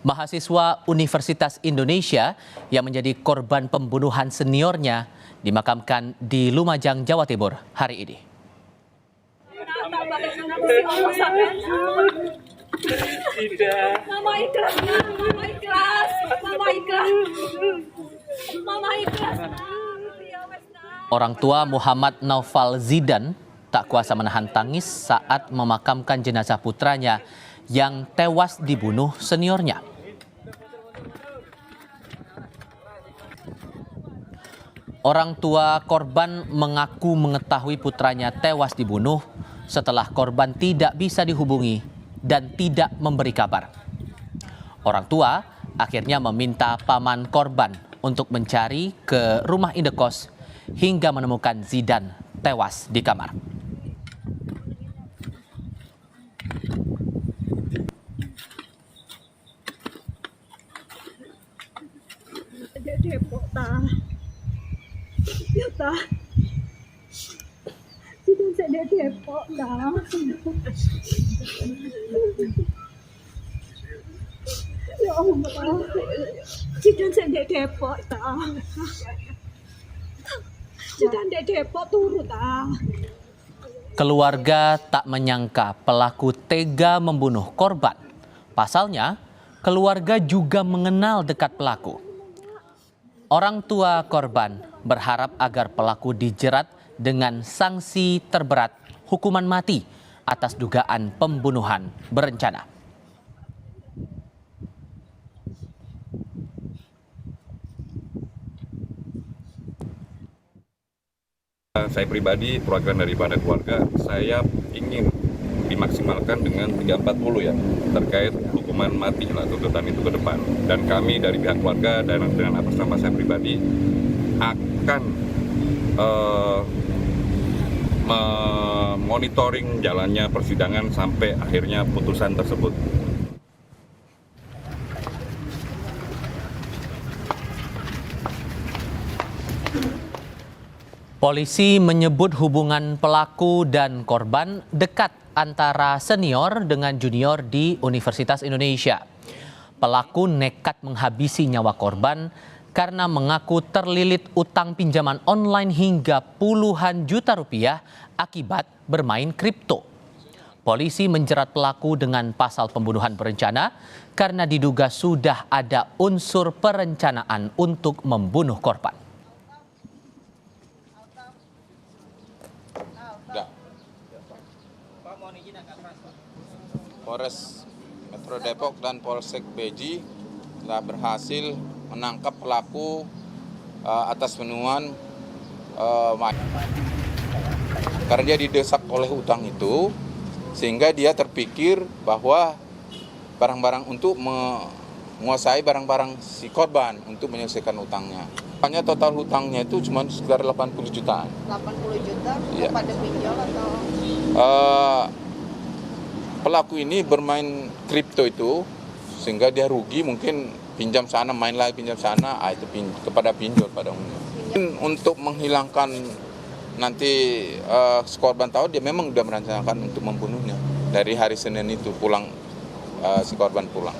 Mahasiswa Universitas Indonesia yang menjadi korban pembunuhan seniornya dimakamkan di Lumajang, Jawa Timur hari ini. Mama ikhlas, Mama ikhlas, Mama ikhlas, Mama ikhlas. Orang tua Muhammad Naufal Zidan tak kuasa menahan tangis saat memakamkan jenazah putranya yang tewas dibunuh seniornya. Orang tua korban mengaku mengetahui putranya tewas dibunuh setelah korban tidak bisa dihubungi dan tidak memberi kabar. Orang tua akhirnya meminta paman korban untuk mencari ke rumah indekos hingga menemukan Zidan tewas di kamar. Depok ta, ya ta, Zidan saya Depok ta. Ya Allah, Zidan saya Depok ta. Zidan Depok turu ta. Keluarga tak menyangka pelaku tega membunuh korban. Pasalnya, keluarga juga mengenal dekat pelaku. Orang tua korban berharap agar pelaku dijerat dengan sanksi terberat hukuman mati atas dugaan pembunuhan berencana. Saya pribadi, perwakilan daripada keluarga, saya ingin dimaksimalkan dengan 340 ya, terkait hukuman mati lah tuntutan itu ke depan. Dan kami dari pihak keluarga dan dengan atas nama saya pribadi akan monitoring jalannya persidangan sampai akhirnya putusan tersebut. Polisi menyebut hubungan pelaku dan korban dekat antara senior dengan junior di Universitas Indonesia. Pelaku nekat menghabisi nyawa korban karena mengaku terlilit utang pinjaman online hingga puluhan juta rupiah akibat bermain kripto. Polisi menjerat pelaku dengan pasal pembunuhan berencana karena diduga sudah ada unsur perencanaan untuk membunuh korban. Polres Metro Depok dan Polsek Beji telah berhasil menangkap pelaku atas penuhan karena dia didesak oleh utang itu, sehingga dia terpikir bahwa barang-barang untuk menguasai barang-barang si korban untuk menyelesaikan utangnya. Hanya total hutangnya itu cuma sekitar 80 jutaan. 80 juta ya. Pada pinjol atau? Pelaku ini bermain kripto itu sehingga dia rugi, mungkin pinjam sana main lagi pinjam sana, itu kepada pinjol pada umumnya. Untuk menghilangkan nanti korban tahu dia memang sudah merencanakan untuk membunuhnya dari hari Senin itu pulang si korban pulang.